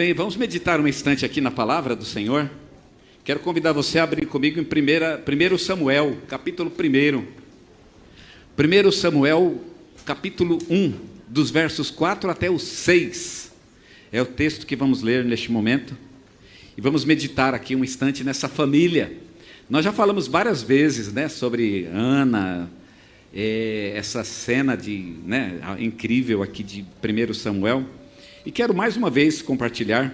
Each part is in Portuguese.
bem, vamos meditar um instante aqui na palavra do Senhor. Quero convidar você a abrir comigo em 1 Samuel, capítulo 1. 1 Samuel, capítulo 1, dos versos 4 até o 6. É o texto que vamos ler neste momento. E vamos meditar aqui um instante nessa família. Nós já falamos várias vezes, sobre Ana, essa cena incrível aqui de 1 Samuel. E quero mais uma vez compartilhar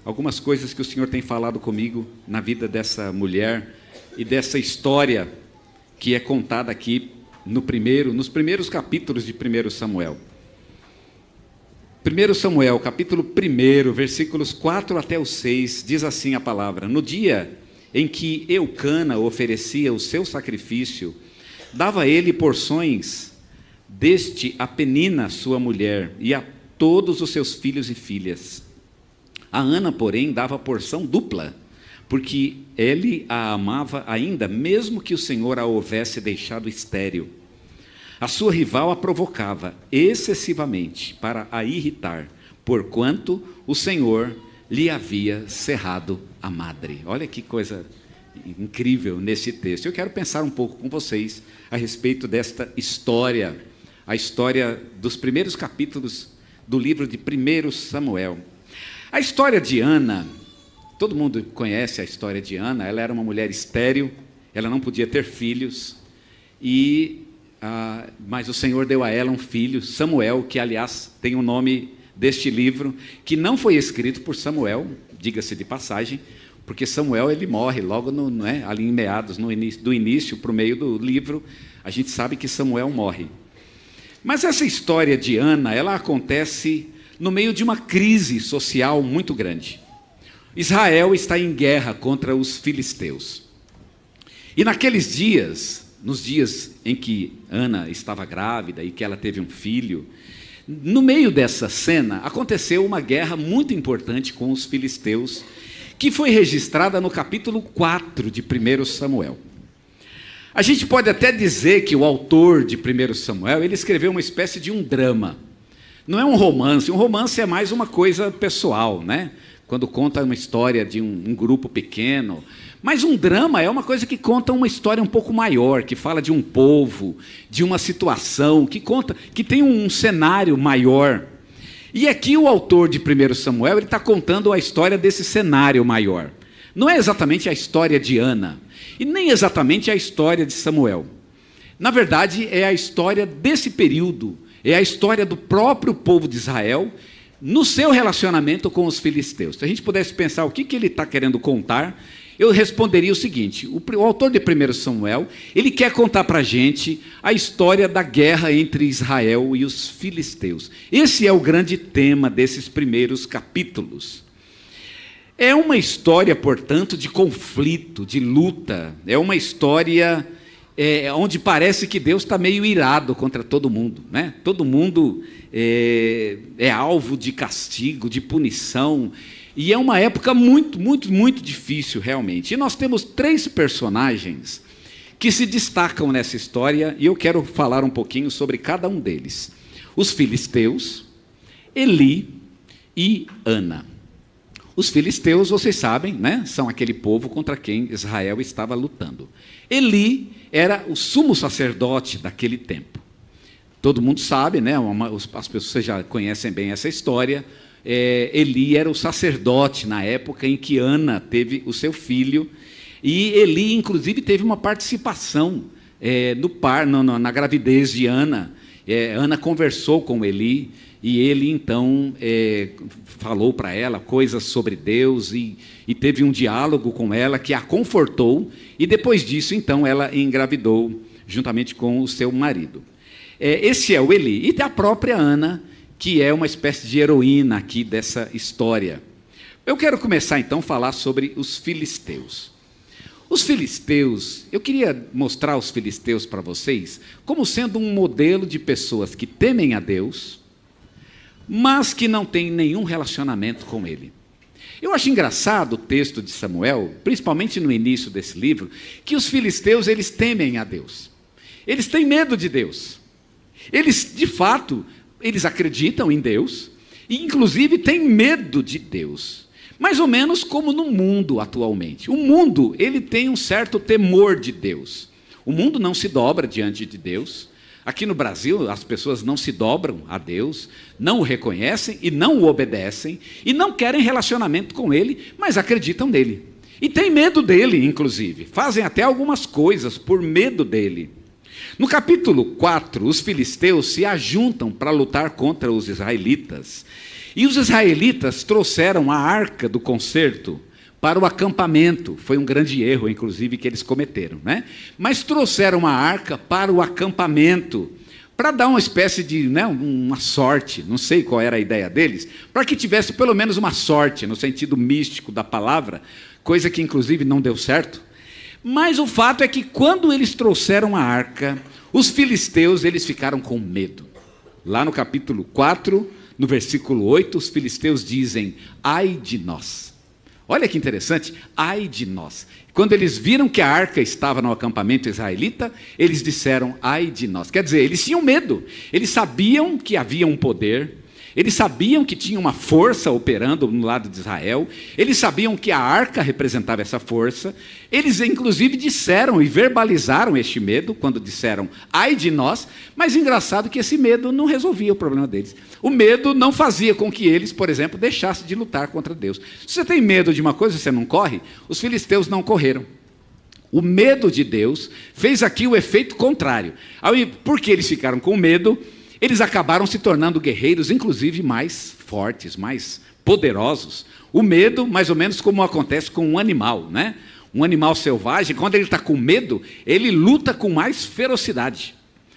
algumas coisas que o Senhor tem falado comigo na vida dessa mulher e dessa história que é contada aqui nos primeiros capítulos de 1 Samuel. 1 Samuel, capítulo 1, versículos 4 até o 6, diz assim a palavra: No dia em que Eucana oferecia o seu sacrifício, dava ele porções deste a Penina, sua mulher, e a todos os seus filhos e filhas. A Ana, porém, dava porção dupla, porque ele a amava ainda, mesmo que o Senhor a houvesse deixado estéril. A sua rival a provocava excessivamente para a irritar, porquanto o Senhor lhe havia cerrado a madre. Olha que coisa incrível nesse texto. Eu quero pensar um pouco com vocês a respeito desta história, a história dos primeiros capítulos do livro de 1 Samuel. A história de Ana, todo mundo conhece a história de Ana. Ela era uma mulher estéril, ela não podia ter filhos, mas o Senhor deu a ela um filho, Samuel, que aliás tem o nome deste livro, que não foi escrito por Samuel, diga-se de passagem, porque Samuel ele morre logo ali em meados, do início para o meio do livro, a gente sabe que Samuel morre. Mas essa história de Ana, ela acontece no meio de uma crise social muito grande. Israel está em guerra contra os filisteus. E naqueles dias, nos dias em que Ana estava grávida e que ela teve um filho, no meio dessa cena aconteceu uma guerra muito importante com os filisteus, que foi registrada no capítulo 4 de 1 Samuel. A gente pode até dizer que o autor de 1 Samuel, ele escreveu uma espécie de um drama. Não é um romance é mais uma coisa pessoal, Quando conta uma história de um grupo pequeno. Mas um drama é uma coisa que conta uma história um pouco maior, que fala de um povo, de uma situação, que tem um cenário maior. E aqui o autor de 1 Samuel, ele está contando a história desse cenário maior. Não é exatamente a história de Ana, e nem exatamente a história de Samuel. Na verdade, é a história desse período, é a história do próprio povo de Israel, no seu relacionamento com os filisteus. Se a gente pudesse pensar o que ele está querendo contar, eu responderia o seguinte: o autor de 1 Samuel, ele quer contar para a gente a história da guerra entre Israel e os filisteus. Esse é o grande tema desses primeiros capítulos. É uma história, portanto, de conflito, de luta. É uma história onde parece que Deus está meio irado contra todo mundo. Todo mundo é alvo de castigo, de punição. E é uma época muito, muito, muito difícil, realmente. E nós temos 3 personagens que se destacam nessa história, e eu quero falar um pouquinho sobre cada um deles. Os filisteus, Eli e Ana. Os filisteus, vocês sabem, são aquele povo contra quem Israel estava lutando. Eli era o sumo sacerdote daquele tempo. Todo mundo sabe, as pessoas já conhecem bem essa história. Eli era o sacerdote na época em que Ana teve o seu filho. E Eli, inclusive, teve uma participação na gravidez de Ana. Ana conversou com Eli. E ele, então, falou para ela coisas sobre Deus e teve um diálogo com ela que a confortou. E depois disso, então, ela engravidou juntamente com o seu marido. Esse é o Eli. E a própria Ana, que é uma espécie de heroína aqui dessa história. Eu quero começar, então, a falar sobre os filisteus. Os filisteus, eu queria mostrar os filisteus para vocês como sendo um modelo de pessoas que temem a Deus, mas que não tem nenhum relacionamento com ele. Eu acho engraçado o texto de Samuel, principalmente no início desse livro, que os filisteus, eles temem a Deus. Eles têm medo de Deus. Eles, de fato, eles acreditam em Deus, e inclusive têm medo de Deus. Mais ou menos como no mundo atualmente. O mundo, ele tem um certo temor de Deus. O mundo não se dobra diante de Deus. Aqui no Brasil, as pessoas não se dobram a Deus, não o reconhecem e não o obedecem, e não querem relacionamento com Ele, mas acreditam nele. E têm medo dele, inclusive. Fazem até algumas coisas por medo dele. No capítulo 4, os filisteus se ajuntam para lutar contra os israelitas. E os israelitas trouxeram a arca do concerto para o acampamento. Foi um grande erro, inclusive, que eles cometeram, né? Mas trouxeram a arca para o acampamento, para dar uma espécie de, né, uma sorte, não sei qual era a ideia deles, para que tivesse pelo menos uma sorte, no sentido místico da palavra, coisa que, inclusive, não deu certo. Mas o fato é que, quando eles trouxeram a arca, os filisteus eles ficaram com medo. Lá no capítulo 4, no versículo 8, os filisteus dizem: ai de nós. Olha que interessante, ai de nós. Quando eles viram que a arca estava no acampamento israelita, eles disseram: ai de nós. Quer dizer, eles tinham medo, eles sabiam que havia um poder, eles sabiam que tinha uma força operando no lado de Israel, eles sabiam que a arca representava essa força, eles inclusive disseram e verbalizaram este medo, quando disseram ai de nós, mas engraçado que esse medo não resolvia o problema deles. O medo não fazia com que eles, por exemplo, deixassem de lutar contra Deus. Se você tem medo de uma coisa e você não corre, os filisteus não correram. O medo de Deus fez aqui o efeito contrário. Porque eles ficaram com medo, eles acabaram se tornando guerreiros, inclusive mais fortes, mais poderosos. O medo, mais ou menos como acontece com um animal, né? Um animal selvagem, quando ele está com medo, ele luta com mais ferocidade,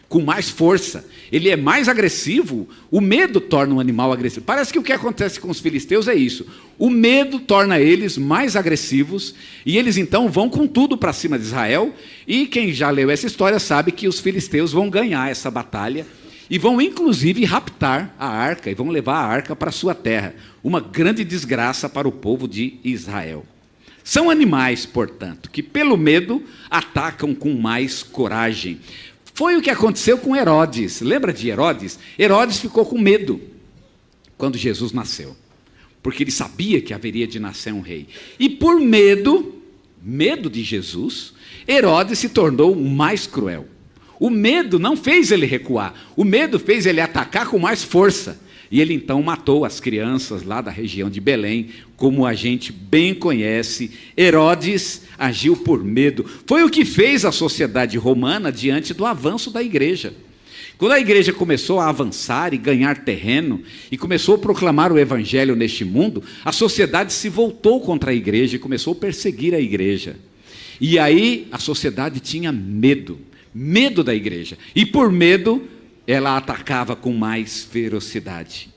com mais força. Ele é mais agressivo, o medo torna um animal agressivo. Parece que o que acontece com os filisteus é isso. O medo torna eles mais agressivos, e eles então vão com tudo para cima de Israel, e quem já leu essa história sabe que os filisteus vão ganhar essa batalha, e vão inclusive raptar a arca, e vão levar a arca para a sua terra. Uma grande desgraça para o povo de Israel. São animais, portanto, que pelo medo atacam com mais coragem. Foi o que aconteceu com Herodes. Lembra de Herodes? Herodes ficou com medo quando Jesus nasceu, porque ele sabia que haveria de nascer um rei. E por medo de Jesus, Herodes se tornou mais cruel. O medo não fez ele recuar, o medo fez ele atacar com mais força. E ele então matou as crianças lá da região de Belém, como a gente bem conhece. Herodes agiu por medo. Foi o que fez a sociedade romana diante do avanço da igreja. Quando a igreja começou a avançar e ganhar terreno, e começou a proclamar o evangelho neste mundo, a sociedade se voltou contra a igreja e começou a perseguir a igreja. E aí a sociedade tinha medo da igreja. E por medo, ela atacava com mais ferocidade.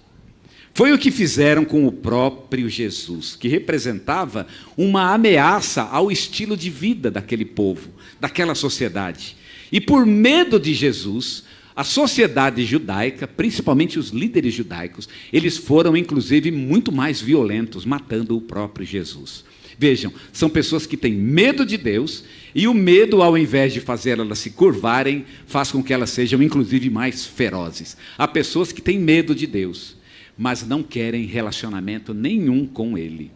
Foi o que fizeram com o próprio Jesus, que representava uma ameaça ao estilo de vida daquele povo, daquela sociedade. E por medo de Jesus, a sociedade judaica, principalmente os líderes judaicos, eles foram inclusive muito mais violentos, matando o próprio Jesus. Vejam, são pessoas que têm medo de Deus, e o medo, ao invés de fazer elas se curvarem, faz com que elas sejam inclusive mais ferozes. Há pessoas que têm medo de Deus, mas não querem relacionamento nenhum com Ele.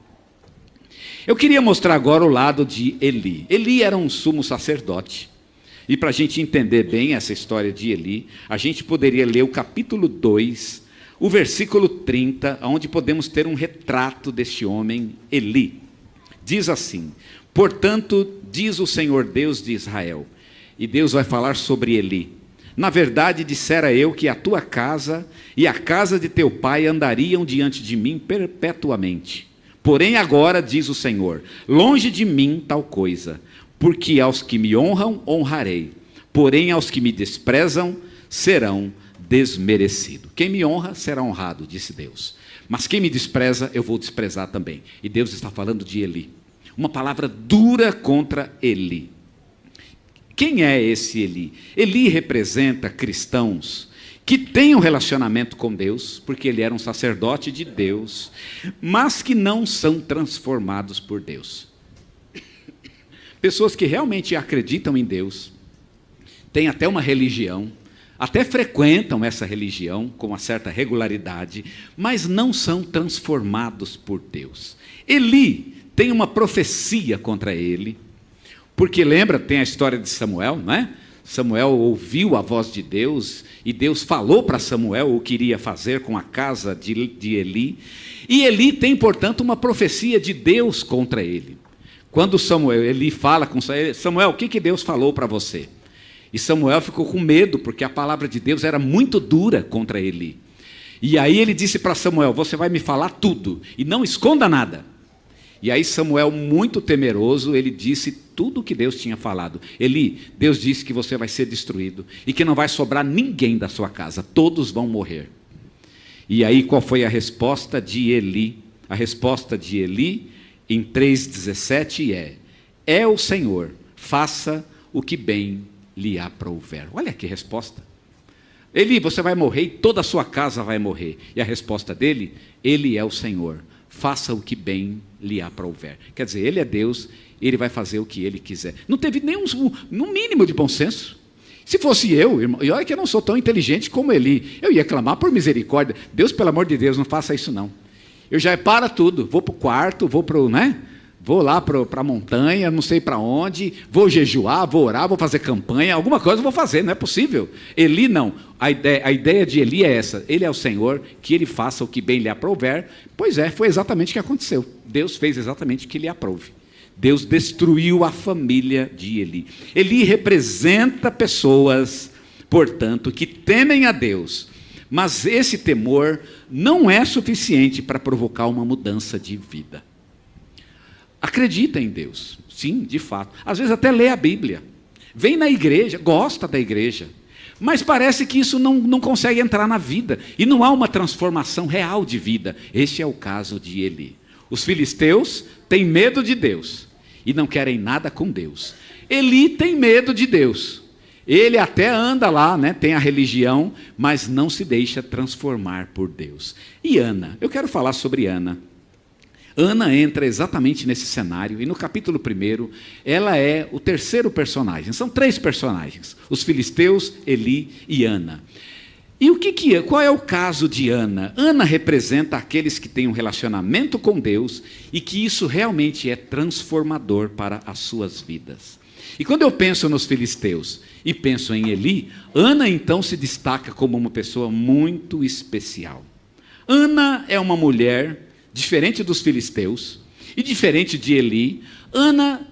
Eu queria mostrar agora o lado de Eli. Eli era um sumo sacerdote. E para a gente entender bem essa história de Eli, a gente poderia ler o capítulo 2, o versículo 30, onde podemos ter um retrato deste homem, Eli. Diz assim: portanto, diz o Senhor Deus de Israel, e Deus vai falar sobre Eli: na verdade dissera eu que a tua casa e a casa de teu pai andariam diante de mim perpetuamente. Porém agora, diz o Senhor, longe de mim tal coisa, porque aos que me honram, honrarei, porém aos que me desprezam, serão desmerecidos. Quem me honra será honrado, disse Deus. Mas quem me despreza, eu vou desprezar também. E Deus está falando de Eli. Uma palavra dura contra Eli. Quem é esse Eli? Eli representa cristãos que têm um relacionamento com Deus, porque ele era um sacerdote de Deus, mas que não são transformados por Deus. Pessoas que realmente acreditam em Deus, têm até uma religião, até frequentam essa religião com uma certa regularidade, mas não são transformados por Deus. Eli tem uma profecia contra ele, porque lembra, tem a história de Samuel, não é? Samuel ouviu a voz de Deus, e Deus falou para Samuel o que iria fazer com a casa de Eli, e Eli tem, portanto, uma profecia de Deus contra ele. Quando Eli fala com Samuel, o que Deus falou para você? E Samuel ficou com medo, porque a palavra de Deus era muito dura contra Eli. E aí ele disse para Samuel, você vai me falar tudo, e não esconda nada. E aí Samuel, muito temeroso, ele disse tudo o que Deus tinha falado. Eli, Deus disse que você vai ser destruído, e que não vai sobrar ninguém da sua casa, todos vão morrer. E aí qual foi a resposta de Eli? A resposta de Eli, em 3,17 é o Senhor, faça o que bem lhe aprouver. Olha que resposta. Eli, você vai morrer e toda a sua casa vai morrer. E a resposta dele, ele é o Senhor, faça o que bem lhe aprouver. Quer dizer, ele é Deus, ele vai fazer o que ele quiser. Não teve no mínimo de bom senso. Se fosse eu, irmão, e olha que eu não sou tão inteligente como Eli, eu ia clamar por misericórdia. Deus, pelo amor de Deus, não faça isso não. Eu já para tudo, vou para o quarto, vou lá para a montanha, não sei para onde, vou jejuar, vou orar, vou fazer campanha, alguma coisa eu vou fazer, não é possível. Eli não, a ideia de Eli é essa, ele é o Senhor, que ele faça o que bem lhe aprouver. Pois é, foi exatamente o que aconteceu, Deus fez exatamente o que lhe aprouve. Deus destruiu a família de Eli. Eli representa pessoas, portanto, que temem a Deus, mas esse temor não é suficiente para provocar uma mudança de vida. Acredita em Deus, sim, de fato. Às vezes até lê a Bíblia, vem na igreja, gosta da igreja, mas parece que isso não consegue entrar na vida, e não há uma transformação real de vida. Este é o caso de Eli. Os filisteus têm medo de Deus, e não querem nada com Deus. Eli tem medo de Deus, ele até anda lá, tem a religião, mas não se deixa transformar por Deus. E Ana, eu quero falar sobre Ana. Ana entra exatamente nesse cenário, e no capítulo 1, ela é o terceiro personagem. São 3 personagens, os filisteus, Eli e Ana. E qual é o caso de Ana? Ana representa aqueles que têm um relacionamento com Deus, e que isso realmente é transformador para as suas vidas. E quando eu penso nos filisteus, e penso em Eli, Ana então se destaca como uma pessoa muito especial. Ana é uma mulher diferente dos filisteus, e diferente de Eli. Ana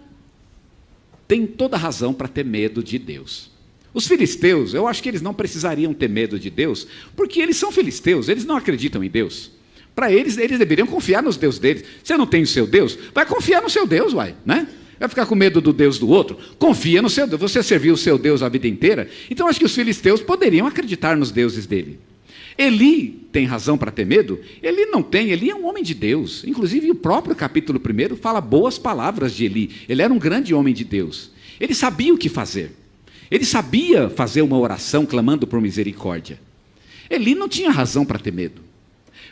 tem toda razão para ter medo de Deus. Os filisteus, eu acho que eles não precisariam ter medo de Deus, porque eles são filisteus, eles não acreditam em Deus. Para eles deveriam confiar nos deuses deles. Você não tem o seu Deus? Vai confiar no seu Deus, né? Vai ficar com medo do Deus do outro? Confia no seu Deus. Você serviu o seu Deus a vida inteira? Então acho que os filisteus poderiam acreditar nos deuses dele. Eli tem razão para ter medo? Eli não tem, Eli é um homem de Deus. Inclusive o próprio capítulo 1 fala boas palavras de Eli. Ele era um grande homem de Deus. Ele sabia o que fazer. Ele sabia fazer uma oração clamando por misericórdia. Eli não tinha razão para ter medo.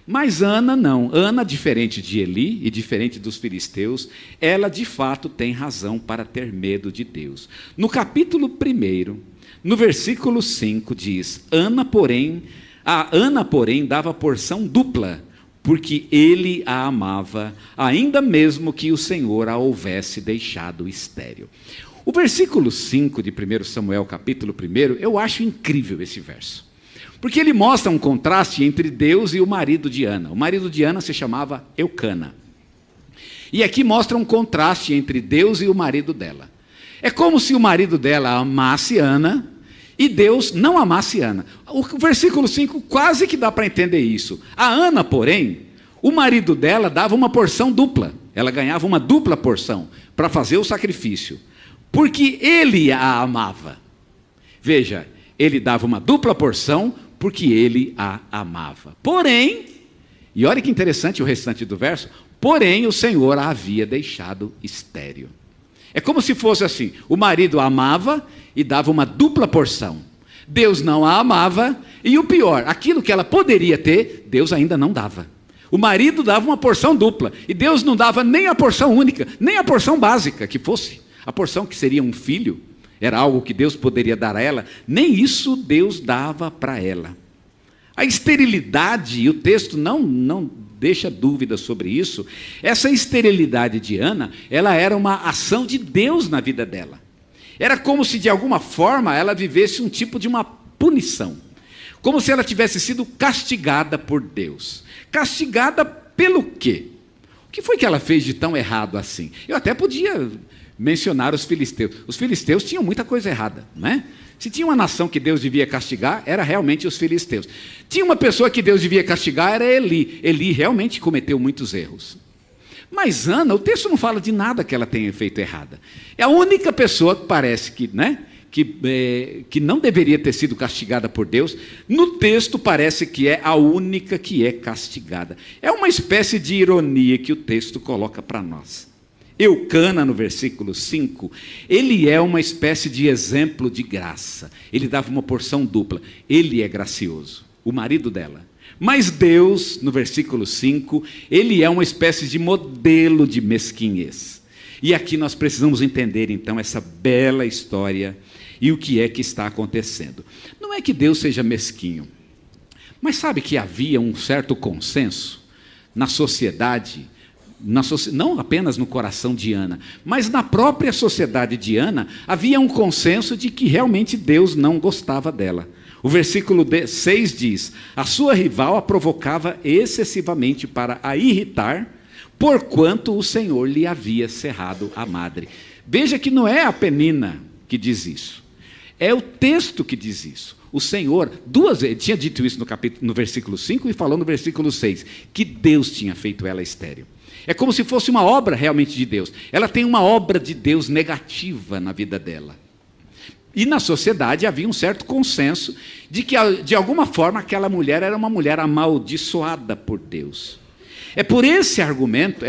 Mas Ana não. Ana, diferente de Eli e diferente dos filisteus, ela de fato tem razão para ter medo de Deus. No capítulo 1, no versículo 5 diz, Ana, porém, dava porção dupla, porque ele a amava, ainda mesmo que o Senhor a houvesse deixado estéril. O versículo 5 de 1 Samuel, capítulo 1, eu acho incrível esse verso, porque ele mostra um contraste entre Deus e o marido de Ana. O marido de Ana se chamava Eucana, e aqui mostra um contraste entre Deus e o marido dela. É como se o marido dela amasse Ana, e Deus não amasse Ana. O versículo 5 quase que dá para entender isso. A Ana, porém, o marido dela dava uma porção dupla. Ela ganhava uma dupla porção para fazer o sacrifício, porque ele a amava. Veja, ele dava uma dupla porção porque ele a amava. Porém, e olha que interessante o restante do verso, porém o Senhor a havia deixado estéril. É como se fosse assim, o marido a amava e dava uma dupla porção. Deus não a amava, e o pior, aquilo que ela poderia ter, Deus ainda não dava. O marido dava uma porção dupla, e Deus não dava nem a porção única, nem a porção básica que fosse. A porção que seria um filho, era algo que Deus poderia dar a ela, nem isso Deus dava para ela. A esterilidade, e o texto não deixa dúvida sobre isso, essa esterilidade de Ana, ela era uma ação de Deus na vida dela. Era como se de alguma forma ela vivesse um tipo de uma punição. Como se ela tivesse sido castigada por Deus. Castigada pelo quê? O que foi que ela fez de tão errado assim? Eu até podia mencionar os filisteus. Os filisteus tinham muita coisa errada, né? Se tinha uma nação que Deus devia castigar, era realmente os filisteus. Tinha uma pessoa que Deus devia castigar, era Eli. Eli realmente cometeu muitos erros. Mas Ana, o texto não fala de nada que ela tenha feito errada. É a única pessoa que parece que, né, que não deveria ter sido castigada por Deus. No texto parece que é a única que é castigada. É uma espécie de ironia que o texto coloca para nós. Eucana, no versículo 5, ele é uma espécie de exemplo de graça. Ele dava uma porção dupla. Ele é gracioso, o marido dela. Mas Deus, no versículo 5, ele é uma espécie de modelo de mesquinhez. E aqui nós precisamos entender, então, essa bela história e o que é que está acontecendo. Não é que Deus seja mesquinho, mas sabe que havia um certo consenso na sociedade, não apenas no coração de Ana, mas na própria sociedade de Ana, havia um consenso de que realmente Deus não gostava dela. O versículo 6 diz: a sua rival a provocava excessivamente para a irritar, porquanto o Senhor lhe havia cerrado a madre. Veja que não é a Penina que diz isso, é o texto que diz isso. O Senhor, duas vezes, tinha dito isso no versículo 5 e falou no versículo 6, que Deus tinha feito ela estéril. É como se fosse uma obra realmente de Deus. Ela tem uma obra de Deus negativa na vida dela. E na sociedade havia um certo consenso de que, de alguma forma, aquela mulher era uma mulher amaldiçoada por Deus. É por esse argumento,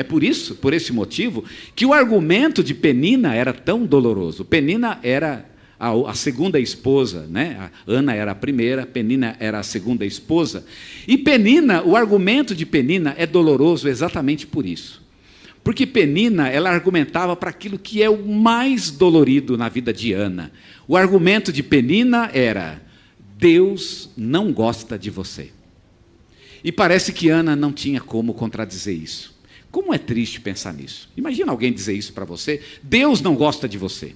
por esse motivo, que o argumento de Penina era tão doloroso. Penina era a segunda esposa, né? A Ana era a primeira, Penina era a segunda esposa. E Penina, o argumento de Penina é doloroso exatamente por isso. Porque Penina, ela argumentava para aquilo que é o mais dolorido na vida de Ana. O argumento de Penina era: Deus não gosta de você. E parece que Ana não tinha como contradizer isso. Como é triste pensar nisso. Imagina alguém dizer isso para você: Deus não gosta de você.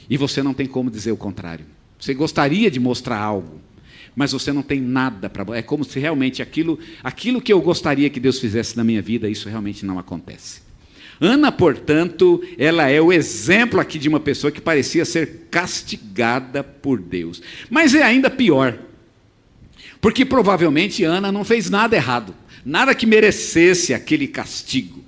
E você não tem como dizer o contrário. Você gostaria de mostrar algo, mas você não tem nada para... É como se realmente aquilo que eu gostaria que Deus fizesse na minha vida, isso realmente não acontece. Ana, portanto, ela é o exemplo aqui de uma pessoa que parecia ser castigada por Deus. Mas é ainda pior, porque provavelmente Ana não fez nada errado, nada que merecesse aquele castigo.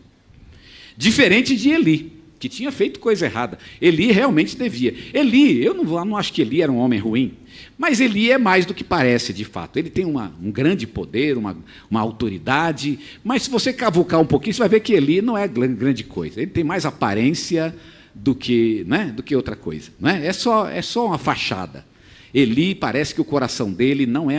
Diferente de Eli, que tinha feito coisa errada. Eli realmente devia. Eli, eu não acho que Eli era um homem ruim, mas Eli é mais do que parece de fato. Ele tem um grande poder, uma autoridade, mas se você cavucar um pouquinho, você vai ver que Eli não é grande coisa. Ele tem mais aparência do que outra coisa. Não é? É só uma fachada. Eli, parece que o coração dele não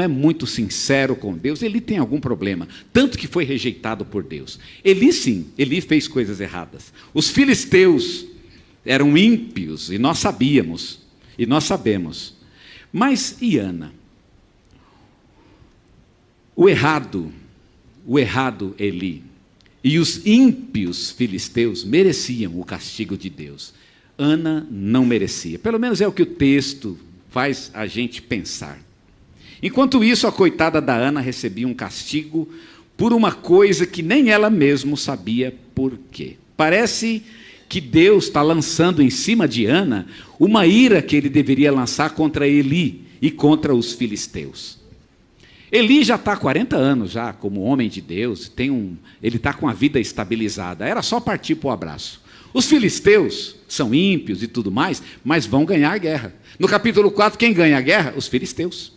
é muito sincero com Deus. Ele tem algum problema, tanto que foi rejeitado por Deus. Eli sim, Eli fez coisas erradas. Os filisteus eram ímpios, e nós sabemos, e nós sabemos. Mas e Ana? O errado Eli e os ímpios filisteus mereciam o castigo de Deus. Ana não merecia, pelo menos é o que o texto faz a gente pensar. Enquanto isso, a coitada da Ana recebia um castigo por uma coisa que nem ela mesma sabia por quê. Parece que Deus está lançando em cima de Ana uma ira que ele deveria lançar contra Eli e contra os filisteus. Eli já está há 40 anos já como homem de Deus, ele está com a vida estabilizada, era só partir para o abraço. Os filisteus são ímpios e tudo mais, mas vão ganhar a guerra. No capítulo 4, quem ganha a guerra? Os filisteus.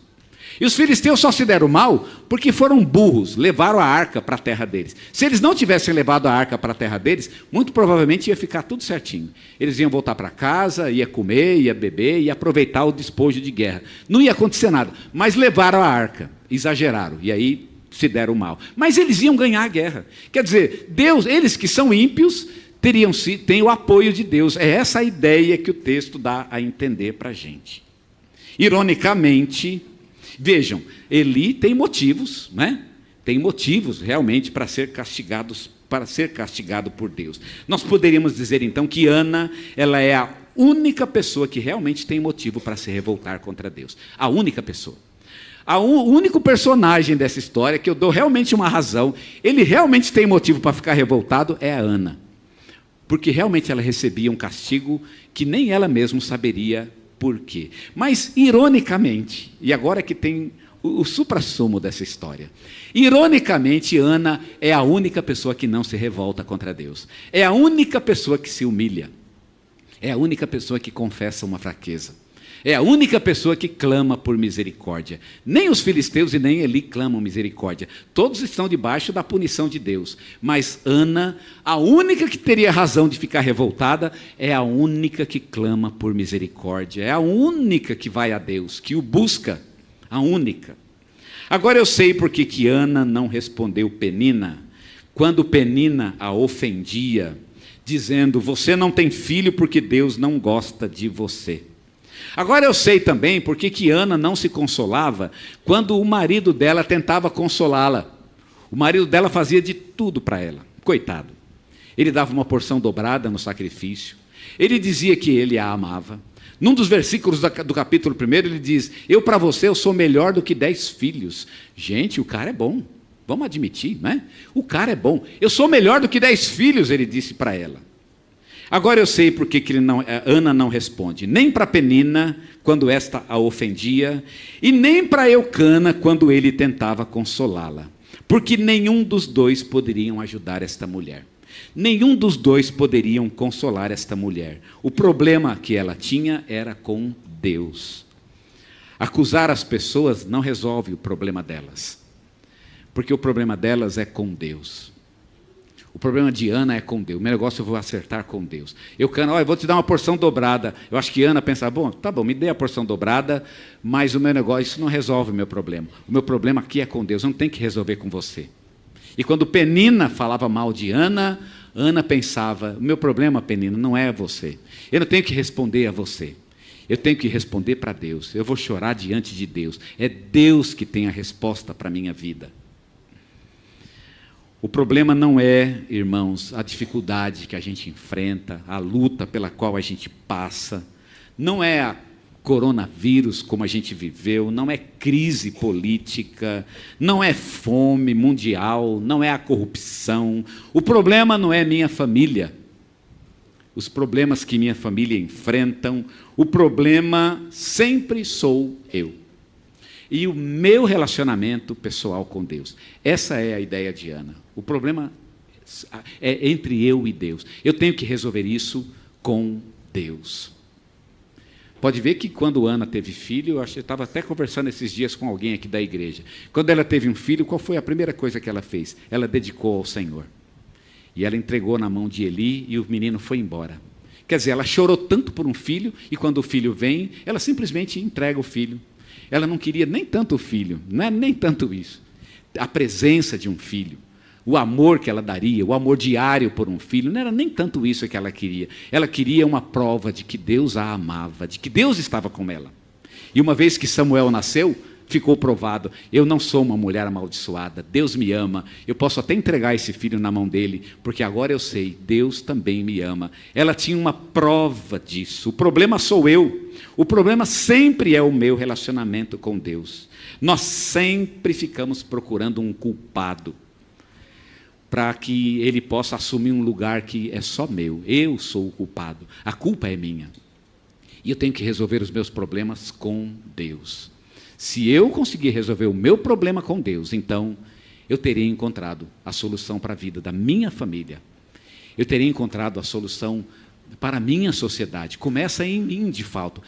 E os filisteus só se deram mal porque foram burros, levaram a arca para a terra deles. Se eles não tivessem levado a arca para a terra deles, muito provavelmente ia ficar tudo certinho. Eles iam voltar para casa, ia comer, ia beber, ia aproveitar o despojo de guerra. Não ia acontecer nada, mas levaram a arca, exageraram, e aí se deram mal. Mas eles iam ganhar a guerra. Quer dizer, Deus, eles que são ímpios, têm o apoio de Deus. É essa a ideia que o texto dá a entender para a gente. Ironicamente, vejam, Eli tem motivos, né? Tem motivos realmente para ser castigado por Deus. Nós poderíamos dizer então que Ana, ela é a única pessoa que realmente tem motivo para se revoltar contra Deus. A única pessoa. O único personagem dessa história que eu dou realmente uma razão, ele realmente tem motivo para ficar revoltado, é a Ana. Porque realmente ela recebia um castigo que nem ela mesma saberia por quê. Mas, ironicamente, e agora que tem o suprassumo dessa história, ironicamente, Ana é a única pessoa que não se revolta contra Deus. É a única pessoa que se humilha. É a única pessoa que confessa uma fraqueza. É a única pessoa que clama por misericórdia. Nem os filisteus e nem Eli clamam misericórdia. Todos estão debaixo da punição de Deus. Mas Ana, a única que teria razão de ficar revoltada, é a única que clama por misericórdia. É a única que vai a Deus, que o busca. A única. Agora eu sei por que Ana não respondeu Penina, quando Penina a ofendia, dizendo: você não tem filho porque Deus não gosta de você. Agora eu sei também por que Ana não se consolava quando o marido dela tentava consolá-la. O marido dela fazia de tudo para ela, coitado. Ele dava uma porção dobrada no sacrifício, ele dizia que ele a amava. Num dos versículos do capítulo 1, ele diz: eu para você eu sou melhor do que 10 filhos. Gente, o cara é bom, vamos admitir, né? O cara é bom. Eu sou melhor do que 10 filhos, ele disse para ela. Agora eu sei por que Ana não responde, nem para Penina, quando esta a ofendia, e nem para Eucana, quando ele tentava consolá-la. Porque nenhum dos dois poderiam ajudar esta mulher. Nenhum dos dois poderiam consolar esta mulher. O problema que ela tinha era com Deus. Acusar as pessoas não resolve o problema delas, porque o problema delas é com Deus. O problema de Ana é com Deus. O meu negócio eu vou acertar com Deus. Eucana, eu vou te dar uma porção dobrada. Eu acho que Ana pensa: bom, tá bom, me dê a porção dobrada, mas o meu negócio, isso não resolve o meu problema. O meu problema aqui é com Deus, não tem que resolver com você. E quando Penina falava mal de Ana, Ana pensava: o meu problema, Penina, não é você. Eu não tenho que responder a você. Eu tenho que responder para Deus. Eu vou chorar diante de Deus. É Deus que tem a resposta para a minha vida. O problema não é, irmãos, a dificuldade que a gente enfrenta, a luta pela qual a gente passa, não é a coronavírus como a gente viveu, não é crise política, não é fome mundial, não é a corrupção. O problema não é minha família, os problemas que minha família enfrentam, o problema sempre sou eu. E o meu relacionamento pessoal com Deus. Essa é a ideia de Ana. O problema é entre eu e Deus. Eu tenho que resolver isso com Deus. Pode ver que quando Ana teve filho, eu estava até conversando esses dias com alguém aqui da igreja. Quando ela teve um filho, qual foi a primeira coisa que ela fez? Ela dedicou ao Senhor. E ela entregou na mão de Eli e o menino foi embora. Quer dizer, ela chorou tanto por um filho e quando o filho vem, ela simplesmente entrega o filho. Ela não queria nem tanto o filho, não é nem tanto isso. A presença de um filho, o amor que ela daria, o amor diário por um filho, não era nem tanto isso que ela queria. Ela queria uma prova de que Deus a amava, de que Deus estava com ela. E uma vez que Samuel nasceu, ficou provado: eu não sou uma mulher amaldiçoada, Deus me ama, eu posso até entregar esse filho na mão dele, porque agora eu sei, Deus também me ama. Ela tinha uma prova disso. O problema sou eu. O problema sempre é o meu relacionamento com Deus. Nós sempre ficamos procurando um culpado, para que ele possa assumir um lugar que é só meu. Eu sou o culpado, a culpa é minha. E eu tenho que resolver os meus problemas com Deus. Se eu conseguir resolver o meu problema com Deus, então eu terei encontrado a solução para a vida da minha família. Eu terei encontrado a solução para a minha sociedade. Começa em mim, de fato.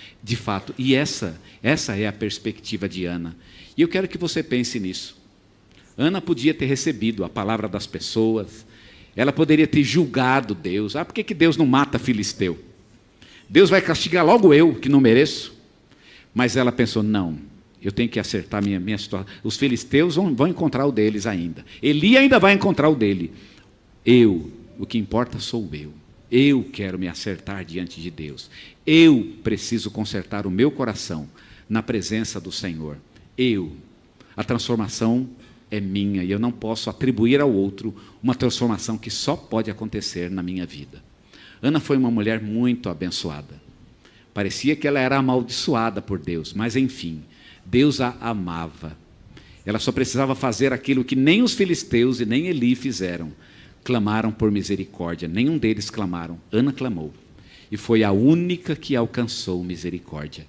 E essa é a perspectiva de Ana. E eu quero que você pense nisso. Ana podia ter recebido a palavra das pessoas. Ela poderia ter julgado Deus. Por que Deus não mata filisteu? Deus vai castigar logo eu, que não mereço. Mas ela pensou: não, eu tenho que acertar minha situação. Os filisteus vão encontrar o deles ainda. Eli ainda vai encontrar o dele. O que importa sou eu. Eu quero me acertar diante de Deus. Eu preciso consertar o meu coração na presença do Senhor. A transformação é minha e eu não posso atribuir ao outro uma transformação que só pode acontecer na minha vida. Ana foi uma mulher muito abençoada. Parecia que ela era amaldiçoada por Deus, mas enfim, Deus a amava. Ela só precisava fazer aquilo que nem os filisteus e nem Eli fizeram. Clamaram por misericórdia, nenhum deles clamaram. Ana clamou. E foi a única que alcançou misericórdia.